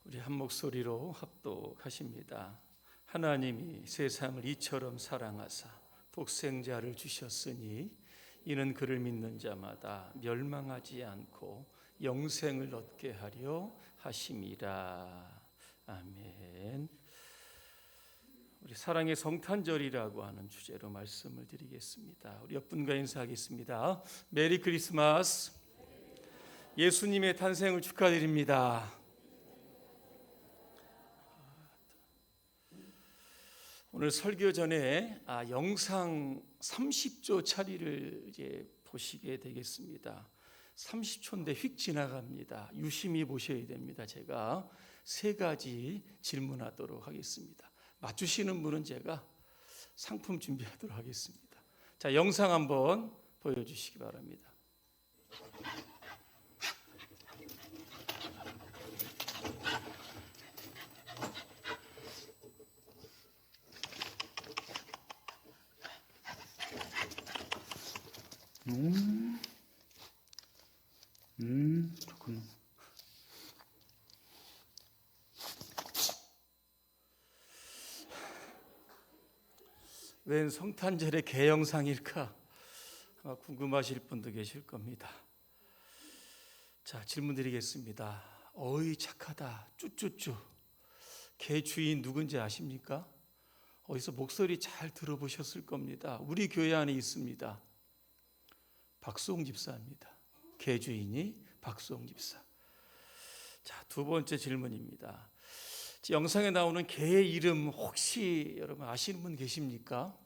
우리 한 목소리로 합독하십니다. 하나님이 세상을 이처럼 사랑하사 독생자를 주셨으니 이는 그를 믿는 자마다 멸망하지 않고 영생을 얻게 하려 하심이라. 아멘. 우리 사랑의 성탄절이라고 하는 주제로 말씀을 드리겠습니다. 우리 옆분과 인사하겠습니다. 메리 크리스마스. 예수님의 탄생을 축하드립니다. 오늘 설교 전에 영상 30초 차리를 이제 보시게 되겠습니다. 30초인데 휙 지나갑니다. 유심히 보셔야 됩니다. 제가 세 가지 질문하도록 하겠습니다. 맞추시는 분은 제가 상품 준비하도록 하겠습니다. 자, 영상 한번 보여주시기 바랍니다. 그렇군요. 웬 성탄절의 개영상일까? 아마 궁금하실 분도 계실 겁니다. 자, 질문 드리겠습니다. 어이 착하다, 쭈쭈쭈. 개 주인 누군지 아십니까? 어디서 목소리 잘 들어보셨을 겁니다. 우리 교회 안에 있습니다. 박수홍 집사입니다. 개 주인이 박수홍 집사. 자, 두 번째 질문입니다. 영상에 나오는 개의 이름 혹시 여러분 아시는 분 계십니까?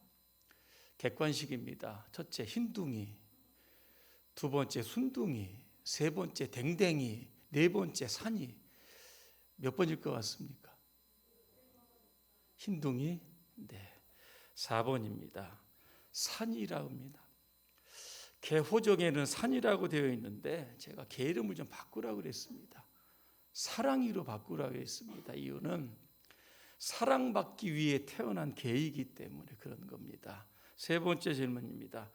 객관식입니다. 첫째 흰둥이, 두 번째 순둥이, 세 번째 댕댕이, 네 번째 산이. 몇 번일 것 같습니까? 흰둥이? 네, 4번입니다. 산이라고 합니다. 개 호적에는 산이라고 되어 있는데 제가 개 이름을 좀 바꾸라고 그랬습니다. 사랑이로 바꾸라고 했습니다. 이유는 사랑받기 위해 태어난 개이기 때문에 그런 겁니다. 세 번째 질문입니다.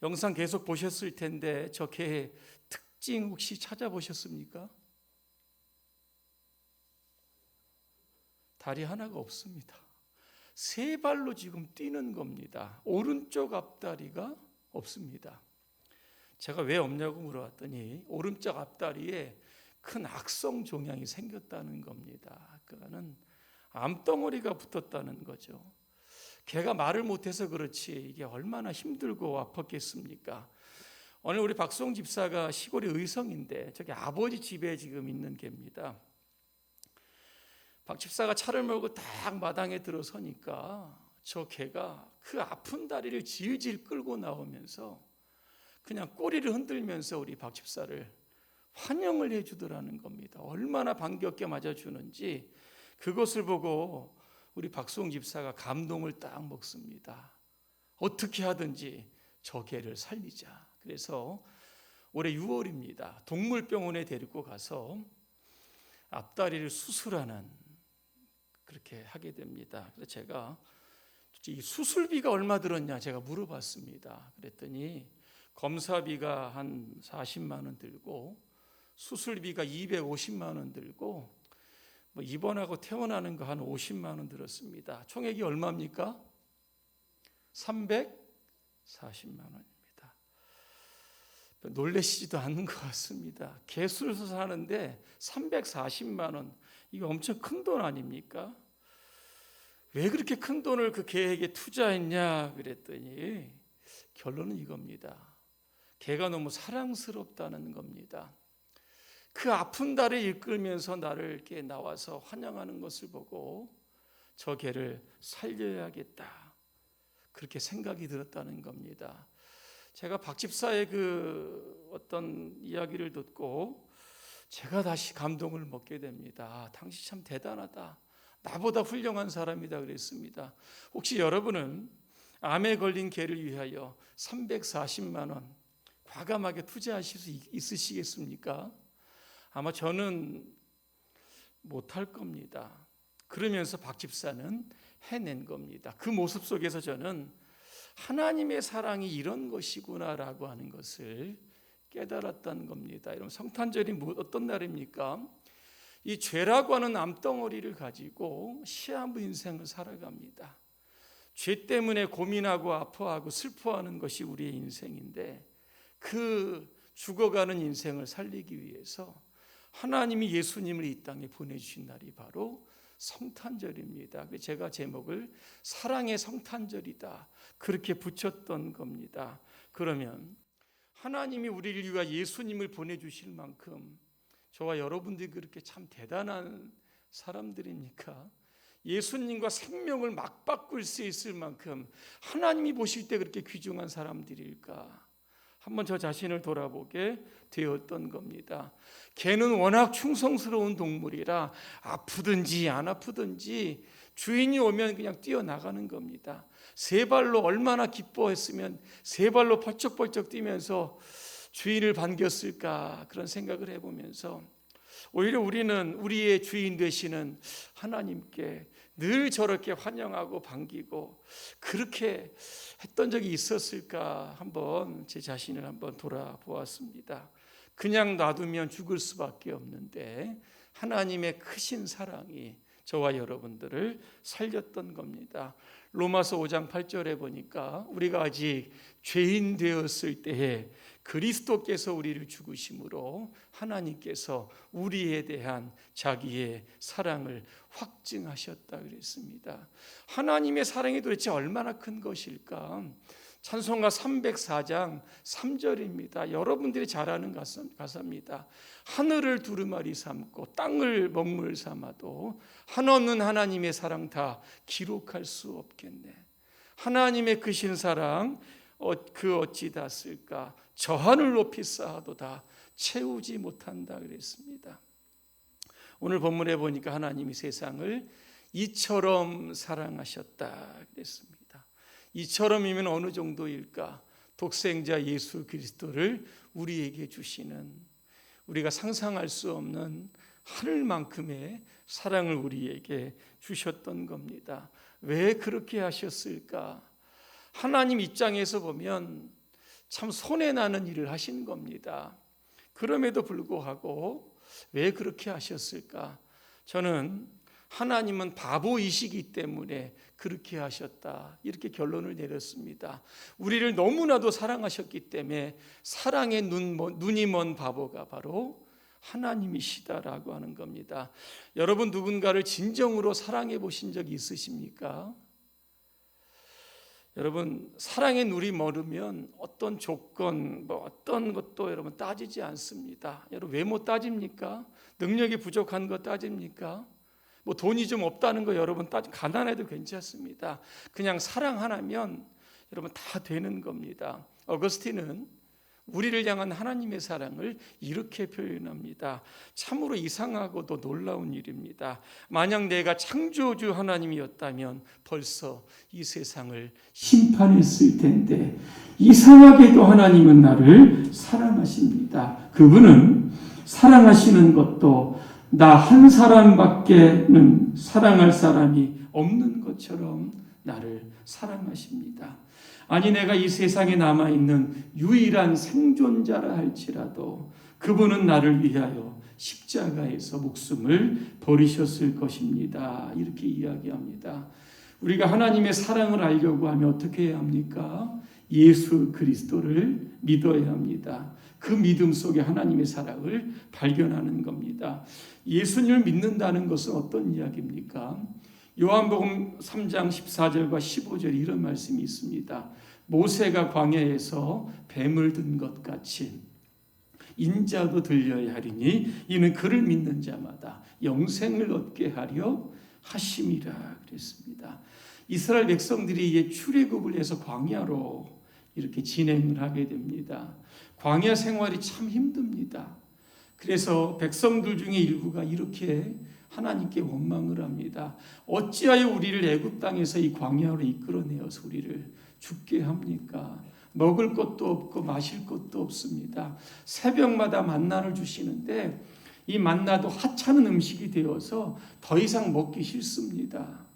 영상 계속 보셨을 텐데 저 개의 특징 혹시 찾아보셨습니까? 다리 하나가 없습니다. 세 발로 지금 뛰는 겁니다. 오른쪽 앞다리가 없습니다. 제가 왜 없냐고 물어봤더니 오른쪽 앞다리에 큰 악성 종양이 생겼다는 겁니다. 그거는 암덩어리가 붙었다는 거죠. 개가 말을 못해서 그렇지 이게 얼마나 힘들고 아팠겠습니까? 오늘 우리 박수홍 집사가 시골의 의성인데 저기 아버지 집에 지금 있는 개입니다. 박 집사가 차를 몰고 딱 마당에 들어서니까 저 개가 그 아픈 다리를 질질 끌고 나오면서 그냥 꼬리를 흔들면서 우리 박 집사를 환영을 해주더라는 겁니다. 얼마나 반갑게 맞아주는지 그것을 보고 우리 박수홍 집사가 감동을 딱 먹습니다. 어떻게 하든지 저 개를 살리자. 그래서 올해 6월입니다. 동물병원에 데리고 가서 앞다리를 수술하는 그렇게 하게 됩니다. 그래서 제가 이 수술비가 얼마 들었냐 제가 물어봤습니다. 그랬더니 검사비가 한 40만 원 들고 수술비가 250만 원 들고 입원하고 퇴원하는 거 한 50만 원 들었습니다. 총액이 얼마입니까? 340만 원입니다. 놀라시지도 않는 것 같습니다. 개수술 하는데 340만 원, 이거 엄청 큰 돈 아닙니까? 왜 그렇게 큰 돈을 그 개에게 투자했냐 그랬더니 결론은 이겁니다. 개가 너무 사랑스럽다는 겁니다. 그 아픈 다리를 이끌면서 나를 이렇게 나와서 환영하는 것을 보고 저 개를 살려야겠다. 그렇게 생각이 들었다는 겁니다. 제가 박 집사의 그 어떤 이야기를 듣고 제가 다시 감동을 먹게 됩니다. 당신 참 대단하다. 나보다 훌륭한 사람이다 그랬습니다. 혹시 여러분은 암에 걸린 개를 위하여 340만 원 과감하게 투자하실 수 있으시겠습니까? 아마 저는 못할 겁니다. 그러면서 박 집사는 해낸 겁니다. 그 모습 속에서 저는 하나님의 사랑이 이런 것이구나라고 하는 것을 깨달았던 겁니다. 여러분, 성탄절이 어떤 날입니까? 이 죄라고 하는 암덩어리를 가지고 시한부 인생을 살아갑니다. 죄 때문에 고민하고 아파하고 슬퍼하는 것이 우리의 인생인데, 그 죽어가는 인생을 살리기 위해서 하나님이 예수님을 이 땅에 보내주신 날이 바로 성탄절입니다. 제가 제목을 사랑의 성탄절이다 그렇게 붙였던 겁니다. 그러면 하나님이 우리를 위하여 예수님을 보내주실 만큼 저와 여러분들이 그렇게 참 대단한 사람들입니까? 예수님과 생명을 막 바꿀 수 있을 만큼 하나님이 보실 때 그렇게 귀중한 사람들일까? 한번 저 자신을 돌아보게 되었던 겁니다. 개는 워낙 충성스러운 동물이라 아프든지 안 아프든지 주인이 오면 그냥 뛰어나가는 겁니다. 세 발로 얼마나 기뻐했으면 세 발로 벌쩍벌쩍 뛰면서 주인을 반겼을까, 그런 생각을 해보면서 오히려 우리는 우리의 주인 되시는 하나님께 늘 저렇게 환영하고 반기고 그렇게 했던 적이 있었을까, 한번 제 자신을 한번 돌아보았습니다. 그냥 놔두면 죽을 수밖에 없는데 하나님의 크신 사랑이 저와 여러분들을 살렸던 겁니다. 로마서 5장 8절에 보니까 우리가 아직 죄인 되었을 때에 그리스도께서 우리를 죽으심으로 하나님께서 우리에 대한 자기의 사랑을 확증하셨다 그랬습니다. 하나님의 사랑이 도대체 얼마나 큰 것일까? 찬송가 304장 3절입니다. 여러분들이 잘 아는 가사입니다. 하늘을 두루마리 삼고 땅을 먹물 삼아도 한없는 하나님의 사랑 다 기록할 수 없겠네. 하나님의 크신 사랑 그 어찌 다 쓸까? 저 하늘 높이 쌓아도 다 채우지 못한다 그랬습니다. 오늘 본문에 보니까 하나님이 세상을 이처럼 사랑하셨다 그랬습니다. 이처럼이면 어느 정도일까? 독생자 예수 그리스도를 우리에게 주시는, 우리가 상상할 수 없는 하늘만큼의 사랑을 우리에게 주셨던 겁니다. 왜 그렇게 하셨을까? 하나님 입장에서 보면 참 손해나는 일을 하신 겁니다. 그럼에도 불구하고 왜 그렇게 하셨을까? 저는 하나님은 바보이시기 때문에 그렇게 하셨다, 이렇게 결론을 내렸습니다. 우리를 너무나도 사랑하셨기 때문에 사랑의 눈이 먼 바보가 바로 하나님이시다라고 하는 겁니다. 여러분 누군가를 진정으로 사랑해 보신 적이 있으십니까? 여러분 사랑의 눈이 멀으면 어떤 조건, 어떤 것도 여러분 따지지 않습니다. 여러분 외모 따집니까? 능력이 부족한 거 따집니까? 돈이 좀 없다는 거 여러분 가난해도 괜찮습니다. 그냥 사랑 하나면 여러분 다 되는 겁니다. 어거스틴은 우리를 향한 하나님의 사랑을 이렇게 표현합니다. 참으로 이상하고도 놀라운 일입니다. 만약 내가 창조주 하나님이었다면 벌써 이 세상을 심판했을 텐데 이상하게도 하나님은 나를 사랑하십니다. 그분은 사랑하시는 것도 나 한 사람밖에는 사랑할 사람이 없는 것처럼 나를 사랑하십니다. 아니 내가 이 세상에 남아있는 유일한 생존자라 할지라도 그분은 나를 위하여 십자가에서 목숨을 버리셨을 것입니다. 이렇게 이야기합니다. 우리가 하나님의 사랑을 알려고 하면 어떻게 해야 합니까? 예수 그리스도를 믿어야 합니다. 그 믿음 속에 하나님의 사랑을 발견하는 겁니다. 예수님을 믿는다는 것은 어떤 이야기입니까? 요한복음 3장 14절과 15절 이런 말씀이 있습니다. 모세가 광야에서 뱀을 든 것 같이 인자도 들려야 하리니 이는 그를 믿는 자마다 영생을 얻게 하려 하심이라 그랬습니다. 이스라엘 백성들이 이제 출애굽을 해서 광야로 이렇게 진행을 하게 됩니다. 광야 생활이 참 힘듭니다. 그래서 백성들 중에 일부가 이렇게 하나님께 원망을 합니다. 어찌하여 우리를 애굽 땅에서 이 광야로 이끌어내어서 우리를 죽게 합니까? 먹을 것도 없고 마실 것도 없습니다. 새벽마다 만나를 주시는데 이 만나도 하찮은 음식이 되어서 더 이상 먹기 싫습니다.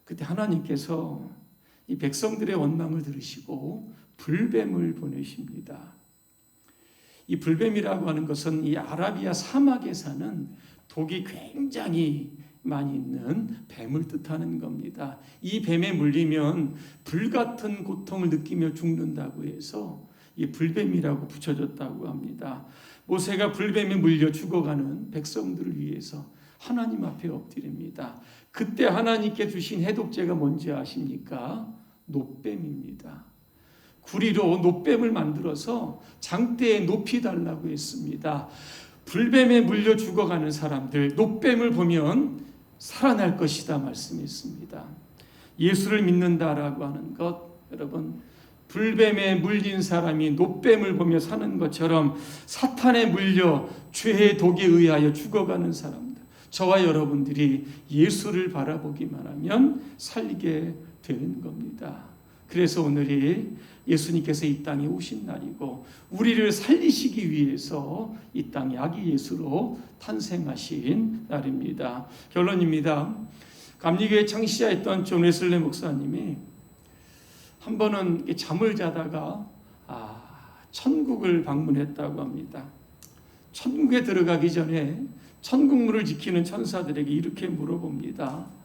그때 하나님께서 이 백성들의 원망을 들으시고 불뱀을 보내십니다. 이 불뱀이라고 하는 것은 이 아라비아 사막에 사는 독이 굉장히 많이 있는 뱀을 뜻하는 겁니다. 이 뱀에 물리면 불같은 고통을 느끼며 죽는다고 해서 이 불뱀이라고 붙여졌다고 합니다. 모세가 불뱀에 물려 죽어가는 백성들을 위해서 하나님 앞에 엎드립니다. 그때 하나님께 주신 해독제가 뭔지 아십니까? 놋뱀입니다. 구리로 놋뱀을 만들어서 장대에 높이 달라고 했습니다. 불뱀에 물려 죽어가는 사람들, 놋뱀을 보면 살아날 것이다 말씀했습니다. 예수를 믿는다라고 하는 것, 여러분, 불뱀에 물린 사람이 놋뱀을 보며 사는 것처럼 사탄에 물려 죄의 독에 의하여 죽어가는 사람들, 저와 여러분들이 예수를 바라보기만 하면 살게 되는 겁니다. 그래서 오늘이 예수님께서 이 땅에 오신 날이고 우리를 살리시기 위해서 이 땅에 아기 예수로 탄생하신 날입니다. 결론입니다. 감리교회 창시자였던 존 웨슬리 목사님이 한 번은 잠을 자다가 천국을 방문했다고 합니다. 천국에 들어가기 전에 천국문을 지키는 천사들에게 이렇게 물어봅니다.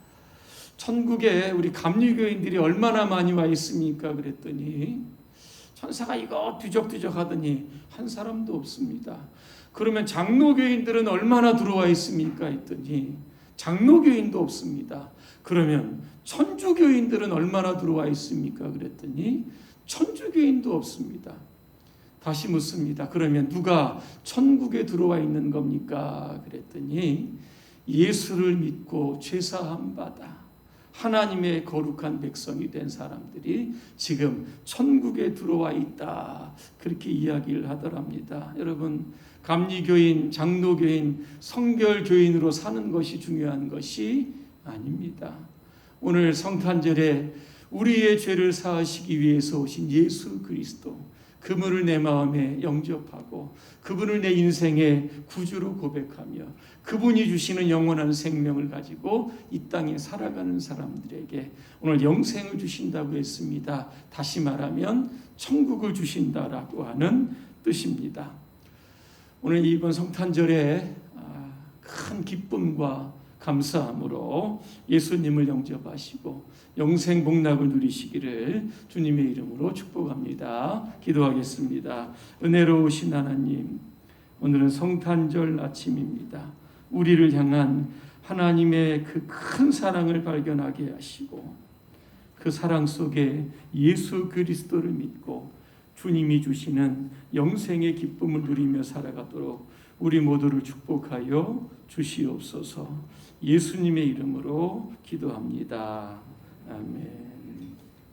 천국에 우리 감리교인들이 얼마나 많이 와 있습니까? 그랬더니 천사가 이거 뒤적뒤적 하더니 한 사람도 없습니다. 그러면 장로교인들은 얼마나 들어와 있습니까? 했더니 장로교인도 없습니다. 그러면 천주교인들은 얼마나 들어와 있습니까? 그랬더니 천주교인도 없습니다. 다시 묻습니다. 그러면 누가 천국에 들어와 있는 겁니까? 그랬더니 예수를 믿고 죄사함 받아 하나님의 거룩한 백성이 된 사람들이 지금 천국에 들어와 있다. 그렇게 이야기를 하더랍니다. 여러분, 감리교인, 장로교인, 성결교인으로 사는 것이 중요한 것이 아닙니다. 오늘 성탄절에 우리의 죄를 사하시기 위해서 오신 예수 그리스도, 그분을 내 마음에 영접하고 그분을 내 인생의 구주로 고백하며 그분이 주시는 영원한 생명을 가지고 이 땅에 살아가는 사람들에게 오늘 영생을 주신다고 했습니다. 다시 말하면 천국을 주신다라고 하는 뜻입니다. 오늘 이번 성탄절에 큰 기쁨과 감사함으로 예수님을 영접하시고 영생 복락을 누리시기를 주님의 이름으로 축복합니다. 기도하겠습니다. 은혜로우신 하나님, 오늘은 성탄절 아침입니다. 우리를 향한 하나님의 그 큰 사랑을 발견하게 하시고 그 사랑 속에 예수 그리스도를 믿고 주님이 주시는 영생의 기쁨을 누리며 살아가도록 우리 모두를 축복하여 주시옵소서. 예수님의 이름으로 기도합니다. 아멘.